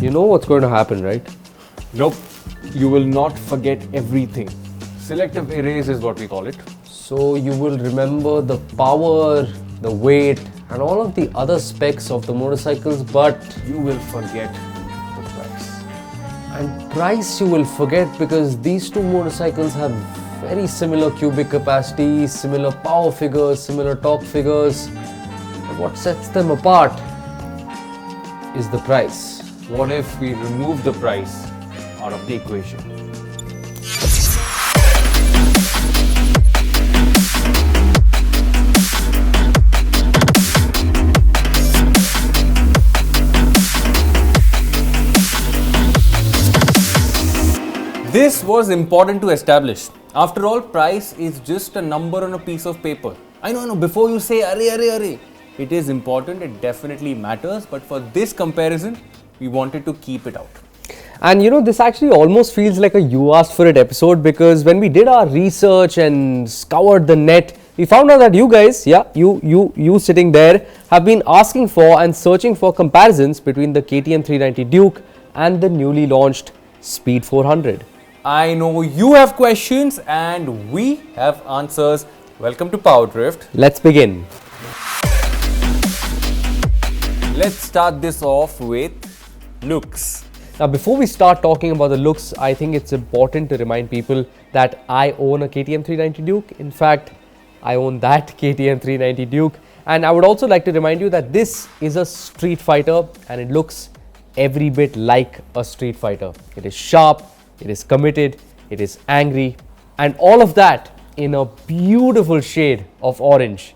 You know what's going to happen, right? Nope. You will not forget everything. Selective erase is what we call it. So you will remember the power, the weight, and all of the other specs of the motorcycles, but You will forget the price. and price you will forget because these two motorcycles have very similar cubic capacity, similar power figures, similar torque figures. But what sets them apart is the price. What if we remove the price out of the equation? This was important to establish. After all, price is just a number on a piece of paper. I know, before you say, arre, it is important, it definitely matters, but for this comparison, we wanted to keep it out. And you know, this actually almost feels like a you asked for it episode, because when we did our research and scoured the net, we found out that you guys, you sitting there, have been asking for and searching for comparisons between the KTM 390 Duke and the newly launched Speed 400. I know you have questions and we have answers. Welcome to PowerDrift. Let's begin. Let's start this off with looks. Now, before we start talking about the looks, I think it's important to remind people that I own a KTM 390 Duke. In fact, I own that KTM 390 Duke. And I would also like to remind you that this is a street fighter and it looks every bit like a street fighter. It is sharp, it is committed, it is angry, and all of that in a beautiful shade of orange.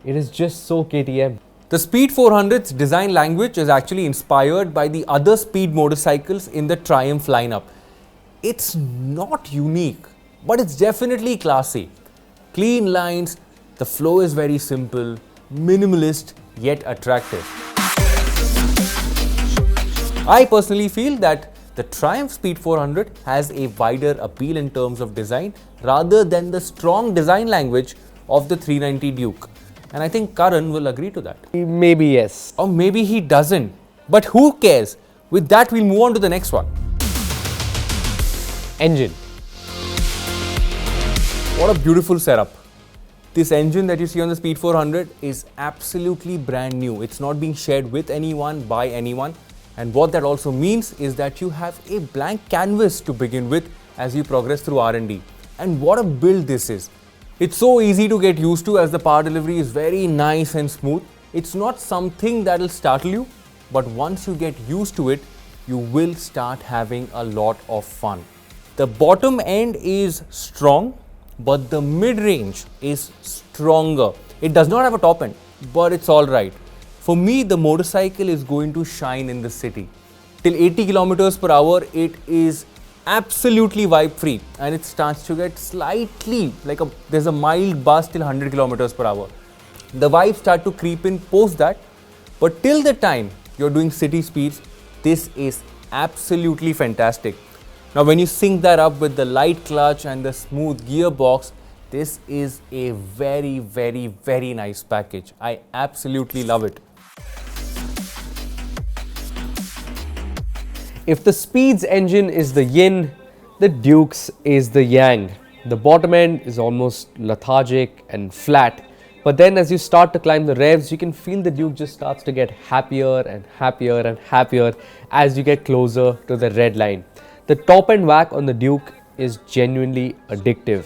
It is just so KTM. The Speed 400's design language is actually inspired by the other speed motorcycles in the Triumph lineup. It's not unique, but it's definitely classy. Clean lines, the flow is very simple, minimalist yet attractive. I personally feel that the Triumph Speed 400 has a wider appeal in terms of design rather than the strong design language of the 390 Duke. And I think Karan will agree to that. Maybe yes. Or maybe he doesn't. But who cares? With that, we'll move on to the next one. Engine. What a beautiful setup. This engine that you see on the Speed 400 is absolutely brand new. It's not being shared with anyone, by anyone. And what that also means is that you have a blank canvas to begin with as you progress through R&D. And what a build this is. It's so easy to get used to as the power delivery is very nice and smooth. It's not something that will startle you, but once you get used to it, you will start having a lot of fun. The bottom end is strong, but the mid-range is stronger. It does not have a top end, but it's alright. For me, the motorcycle is going to shine in the city. Till 80 kilometers per hour, it is absolutely vibe free and it starts to get slightly there's a mild buzz till 100 kilometers per hour. The vibes start to creep in post that, but till the time you're doing city speeds, this is absolutely fantastic. Now, when you sync that up with the light clutch and the smooth gearbox, this is a very, very, very nice package. I absolutely love it. If the Speed's engine is the yin, the Duke's is the yang. The bottom end is almost lethargic and flat, but then as you start to climb the revs, you can feel the Duke just starts to get happier and happier and happier as you get closer to the red line. The top end whack on the Duke is genuinely addictive.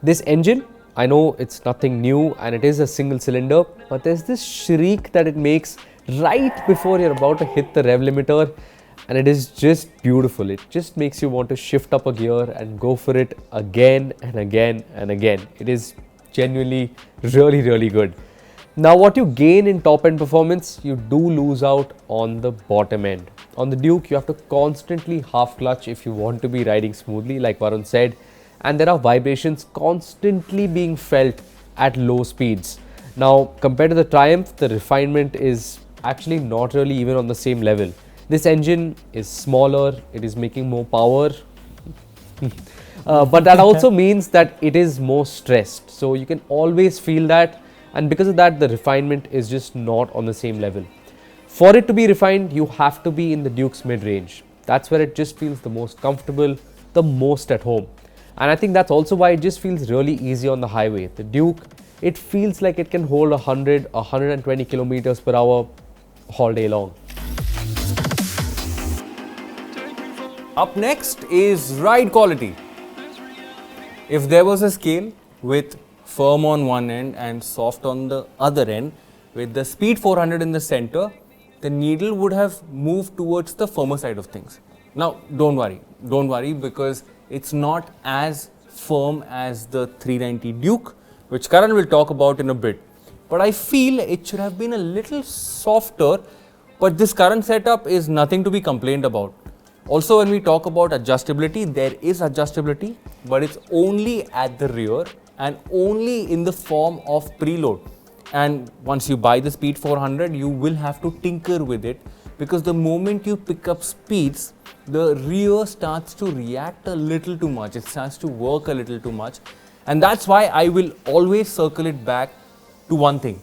This engine, I know it's nothing new and it is a single cylinder, but there's this shriek that it makes right before you're about to hit the rev limiter. And it is just beautiful. It just makes you want to shift up a gear and go for it again and again and again. It is genuinely really, really good. Now, what you gain in top end performance, you do lose out on the bottom end. On the Duke, you have to constantly half clutch if you want to be riding smoothly, like Varun said. And there are vibrations constantly being felt at low speeds. Now, compared to the Triumph, the refinement is actually not really even on the same level. This engine is smaller, it is making more power, but that also means that it is more stressed. So you can always feel that, and because of that, the refinement is just not on the same level. For it to be refined, you have to be in the Duke's mid-range. That's where it just feels the most comfortable, the most at home. And I think that's also why it just feels really easy on the highway. The Duke, it feels like it can hold 100, 120 kilometers per hour all day long. Up next is ride quality. If there was a scale with firm on one end and soft on the other end, with the Speed 400 in the center, the needle would have moved towards the firmer side of things. Now, don't worry because it's not as firm as the 390 Duke, which Karan will talk about in a bit. But I feel it should have been a little softer, but this current setup is nothing to be complained about. Also, when we talk about adjustability, there is adjustability, but it's only at the rear and only in the form of preload. And once you buy the Speed 400, you will have to tinker with it, because the moment you pick up speeds, the rear starts to react a little too much. It starts to work a little too much. And that's why I will always circle it back to one thing.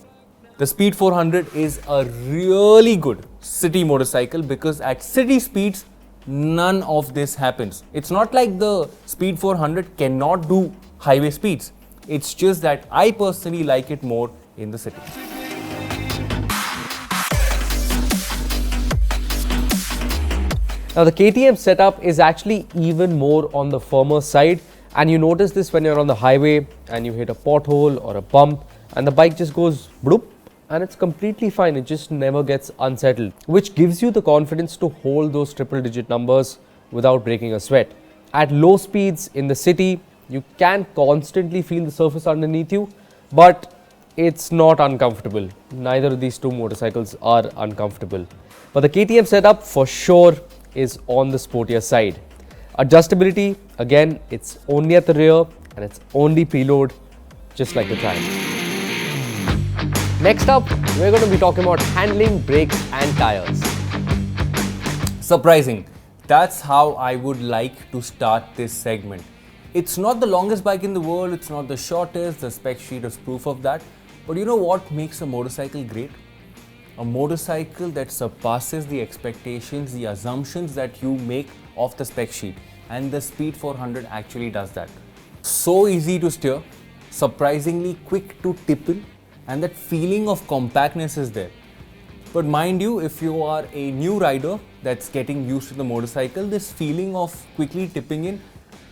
The Speed 400 is a really good city motorcycle, because at city speeds, none of this happens. It's not like the Speed 400 cannot do highway speeds. It's just that I personally like it more in the city. Now the KTM setup is actually even more on the firmer side, and you notice this when you're on the highway and you hit a pothole or a bump and the bike just goes bloop, and it's completely fine. It just never gets unsettled, which gives you the confidence to hold those triple digit numbers without breaking a sweat. At low speeds in the city, you can constantly feel the surface underneath you, but it's not uncomfortable. Neither of these two motorcycles are uncomfortable. But the KTM setup for sure is on the sportier side. Adjustability, again, it's only at the rear and it's only preload, just like the Triumph. Next up, we're going to be talking about handling, brakes and tires. Surprising. That's how I would like to start this segment. It's not the longest bike in the world, it's not the shortest, the spec sheet is proof of that. But you know what makes a motorcycle great? A motorcycle that surpasses the expectations, the assumptions that you make of the spec sheet. And the Speed 400 actually does that. So easy to steer, surprisingly quick to tip in, and that feeling of compactness is there. But mind you, if you are a new rider that's getting used to the motorcycle, this feeling of quickly tipping in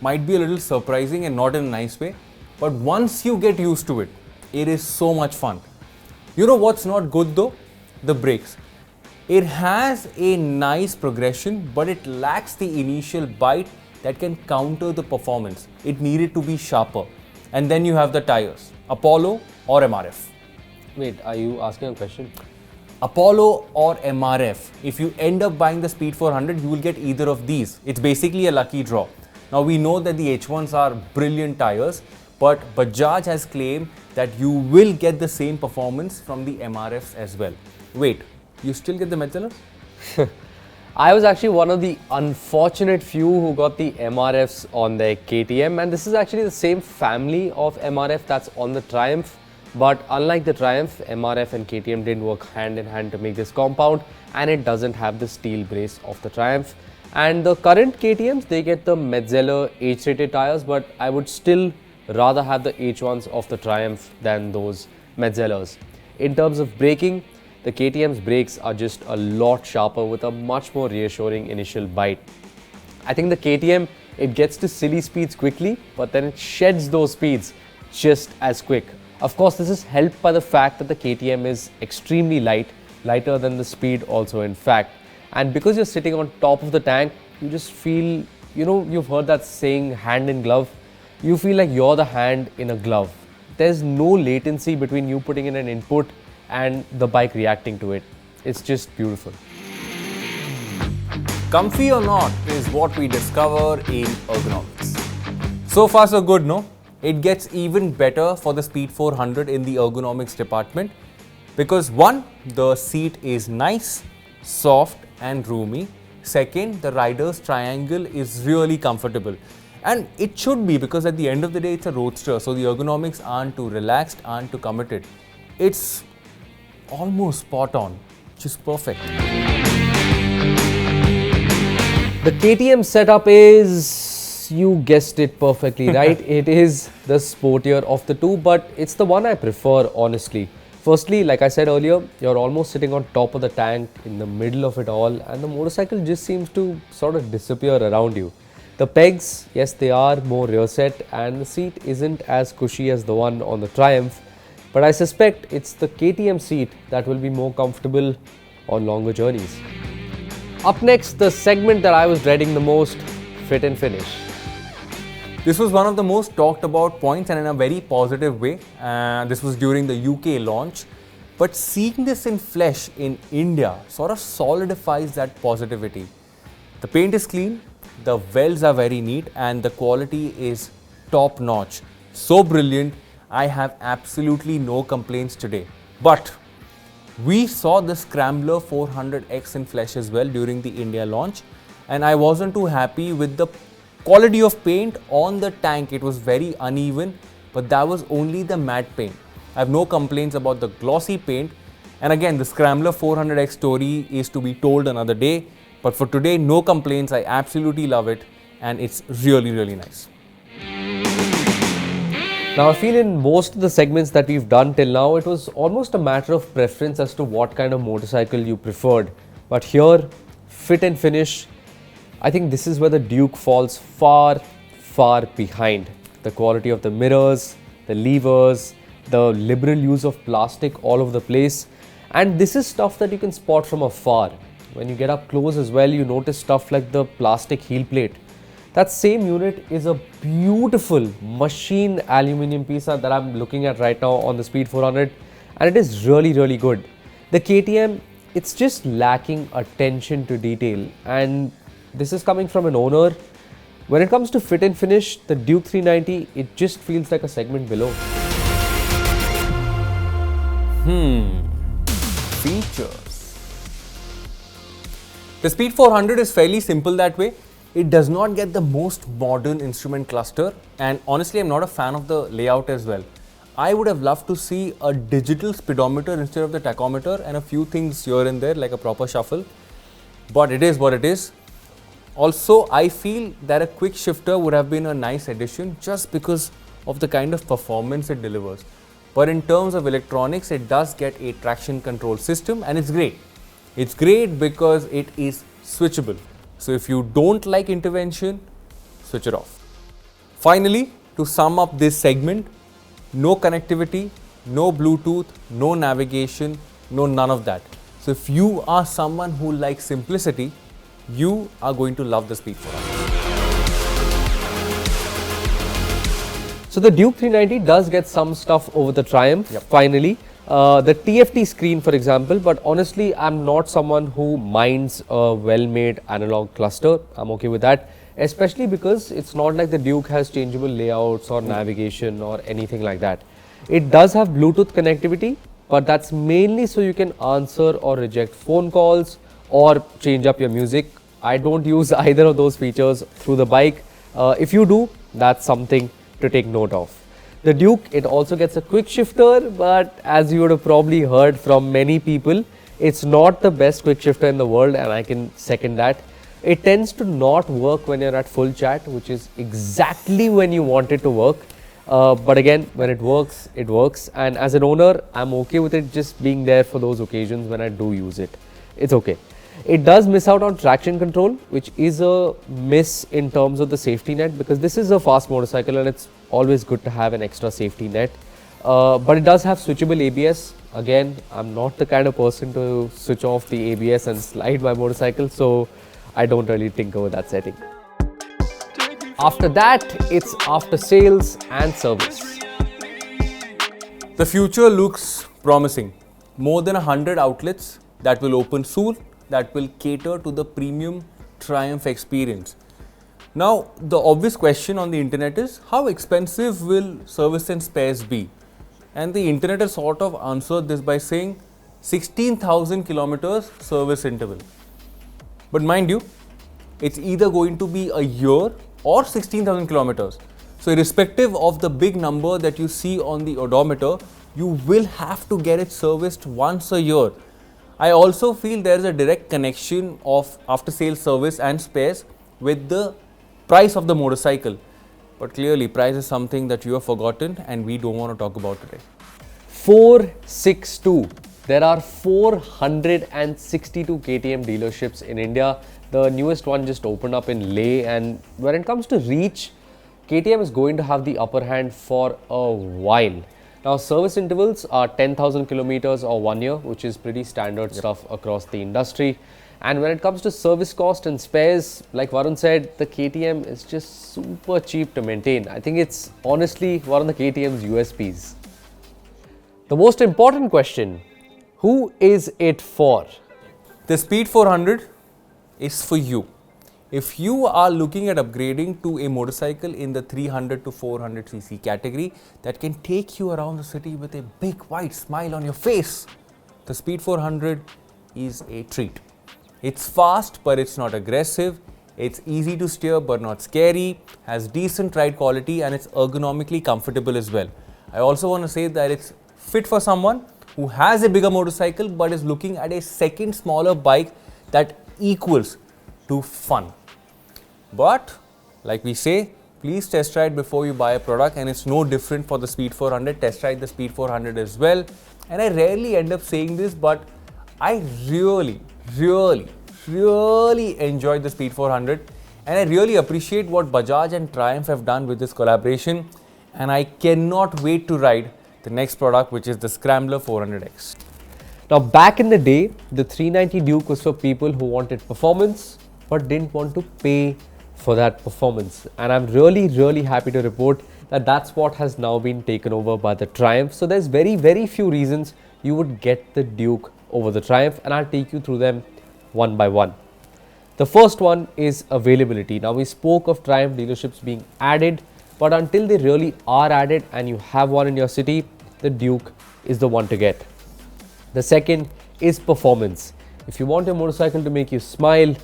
might be a little surprising and not in a nice way. But once you get used to it, it is so much fun. You know what's not good though? The brakes. It has a nice progression, but it lacks the initial bite that can counter the performance. It needed to be sharper. And then you have the tires, Apollo or MRF. Wait, are you asking a question? Apollo or MRF. If you end up buying the Speed 400, you will get either of these. It's basically a lucky draw. Now we know that the H1s are brilliant tires, but Bajaj has claimed that you will get the same performance from the MRFs as well. Wait, you still get the Metzeler? I was actually one of the unfortunate few who got the MRFs on their KTM, and this is actually the same family of MRF that's on the Triumph. But unlike the Triumph, MRF and KTM didn't work hand in hand to make this compound, and it doesn't have the steel brace of the Triumph. And the current KTMs, they get the Metzeler H-rated tires, but I would still rather have the H1s of the Triumph than those Metzelers. In terms of braking, the KTM's brakes are just a lot sharper with a much more reassuring initial bite. I think the KTM, it gets to silly speeds quickly, but then it sheds those speeds just as quick. Of course, this is helped by the fact that the KTM is extremely light, lighter than the Speed also in fact. And because you're sitting on top of the tank, you just feel, you know, you've heard that saying, hand in glove. You feel like you're the hand in a glove. There's no latency between you putting in an input and the bike reacting to it. It's just beautiful. Comfy or not is what we discover in ergonomics. So far so good, no? It gets even better for the Speed 400 in the ergonomics department, because one, the seat is nice, soft and roomy. Second, the rider's triangle is really comfortable. And it should be, because at the end of the day it's a roadster, so the ergonomics aren't too relaxed, aren't too committed. It's almost spot on. which is perfect. The KTM setup is, you guessed it perfectly, right? It is the sportier of the two, but it's the one I prefer, honestly. Firstly, like I said earlier, you're almost sitting on top of the tank in the middle of it all, and the motorcycle just seems to sort of disappear around you. The pegs, yes, they are more rear set, and the seat isn't as cushy as the one on the Triumph, but I suspect it's the KTM seat that will be more comfortable on longer journeys. Up next, the segment that I was dreading the most, fit and finish. This was one of the most talked about points and in a very positive way. This was during the UK launch. But seeing this in flesh in India sort of solidifies that positivity. The paint is clean, the welds are very neat, and the quality is top notch. So brilliant, I have absolutely no complaints today. But we saw the Scrambler 400X in flesh as well during the India launch, and I wasn't too happy with the quality of paint on the tank. It was very uneven, but that was only the matte paint. I have no complaints about the glossy paint. And again, the Scrambler 400X story is to be told another day. But for today, no complaints. I absolutely love it, and it's really, really nice. Now, I feel in most of the segments that we've done till now, it was almost a matter of preference as to what kind of motorcycle you preferred. But here, fit and finish, I think this is where the Duke falls far, far behind. The quality of the mirrors, the levers, the liberal use of plastic all over the place. And this is stuff that you can spot from afar. When you get up close as well, you notice stuff like the plastic heel plate. That same unit is a beautiful machine aluminium piece that I'm looking at right now on the Speed 400, and it is really, really good. The KTM, it's just lacking attention to detail, and this is coming from an owner. When it comes to fit and finish, the Duke 390, it just feels like a segment below. Features. The Speed 400 is fairly simple that way. It does not get the most modern instrument cluster, and honestly, I'm not a fan of the layout as well. I would have loved to see a digital speedometer instead of the tachometer and a few things here and there like a proper shuffle, but it is what it is. Also, I feel that a quick shifter would have been a nice addition just because of the kind of performance it delivers. But in terms of electronics, it does get a traction control system, and it's great. It's great because it is switchable. So if you don't like intervention, switch it off. Finally, to sum up this segment, no connectivity, no Bluetooth, no navigation, no none of that. So if you are someone who likes simplicity, you are going to love the Speed 400. So the Duke 390 does get some stuff over the Triumph, finally. The TFT screen, for example, but honestly, I'm not someone who minds a well-made analog cluster. I'm okay with that, especially because it's not like the Duke has changeable layouts or navigation or anything like that. It does have Bluetooth connectivity, but that's mainly so you can answer or reject phone calls or change up your music. I don't use either of those features through the bike. If you do, that's something to take note of. The Duke, it also gets a quick shifter, but as you would have probably heard from many people, it's not the best quick shifter in the world, and I can second that. It tends to not work when you're at full chat, which is exactly when you want it to work. But again, when it works, it works. And as an owner, I'm okay with it just being there for those occasions when I do use it. It's okay. It does miss out on traction control, which is a miss in terms of the safety net, because this is a fast motorcycle and it's always good to have an extra safety net. But it does have switchable ABS. Again, I'm not the kind of person to switch off the ABS and slide my motorcycle, so I don't really tinker with that setting. After that, it's after sales and service. The future looks promising. More than 100 outlets that will open soon, that will cater to the premium Triumph experience. Now, the obvious question on the internet is, how expensive will service and spares be? And the internet has sort of answered this by saying 16,000 kilometers service interval. But mind you, it's either going to be a year or 16,000 kilometers. So irrespective of the big number that you see on the odometer, you will have to get it serviced once a year. I also feel there is a direct connection of after sales service and spares with the price of the motorcycle. But clearly, price is something that you have forgotten and we don't want to talk about today. 462. There are 462 KTM dealerships in India. The newest one just opened up in Leh, and when it comes to reach, KTM is going to have the upper hand for a while. Now, service intervals are 10,000 kilometers or 1 year, which is pretty standard stuff across the industry. And when it comes to service cost and spares, like Varun said, the KTM is just super cheap to maintain. I think it's honestly one of the KTM's USPs. The most important question, who is it for? The Speed 400 is for you. If you are looking at upgrading to a motorcycle in the 300 to 400 cc category that can take you around the city with a big white smile on your face, the Speed 400 is a treat. It's fast but it's not aggressive, it's easy to steer but not scary, has decent ride quality and it's ergonomically comfortable as well. I also want to say that it's fit for someone who has a bigger motorcycle but is looking at a second smaller bike that equals to fun. But like we say, please test ride before you buy a product, and it's no different for the Speed 400. Test ride the Speed 400 as well. And I rarely end up saying this, but I really enjoyed the Speed 400, and I really appreciate what Bajaj and Triumph have done with this collaboration, and I cannot wait to ride the next product, which is the Scrambler 400X. Now, back in the day, the 390 Duke was for people who wanted performance but didn't want to pay for that performance. And I'm really happy to report that that's what has now been taken over by the Triumph. So there's very few reasons you would get the Duke over the Triumph, and I'll take you through them one by one. The first one is availability. Now, we spoke of Triumph dealerships being added, but until they really are added and you have one in your city, the Duke is the one to get. The second is performance. If you want your motorcycle to make you smile,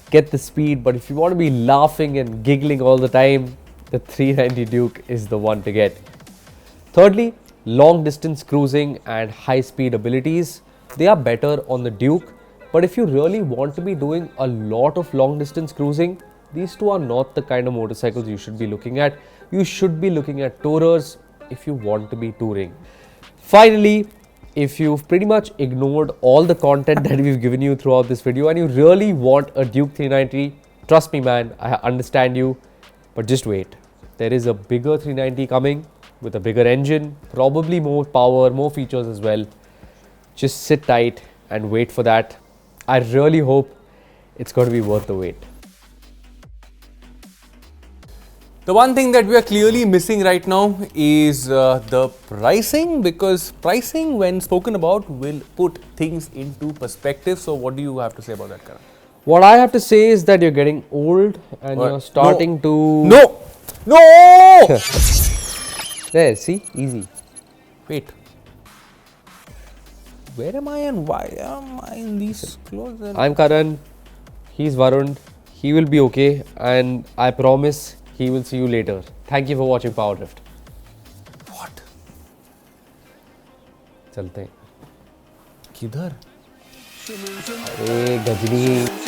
get the Speed, but if you want to be laughing and giggling all the time, the 390 Duke is the one to get. Thirdly, long distance cruising and high speed abilities. They are better on the Duke, but if you really want to be doing a lot of long distance cruising, these two are not the kind of motorcycles you should be looking at. You should be looking at tourers if you want to be touring. Finally, if you've pretty much ignored all the content that we've given you throughout this video and you really want a Duke 390, trust me man, I understand you, but just wait. There is a bigger 390 coming with a bigger engine, probably more power, more features as well. Just sit tight and wait for that. I really hope it's going to be worth the wait. The one thing that we are clearly missing right now is the pricing, because pricing, when spoken about, will put things into perspective. So what do you have to say about that, Karan? What I have to say is that you're getting old and you're starting to... No! There, see? Easy. Wait. Where am I and why am I in these clothes? I'm Karan. He's Varun. He will be okay, and I promise he will see you later. Thank you for watching PowerDrift. What? चलते हैं. किधर? ए गजनी.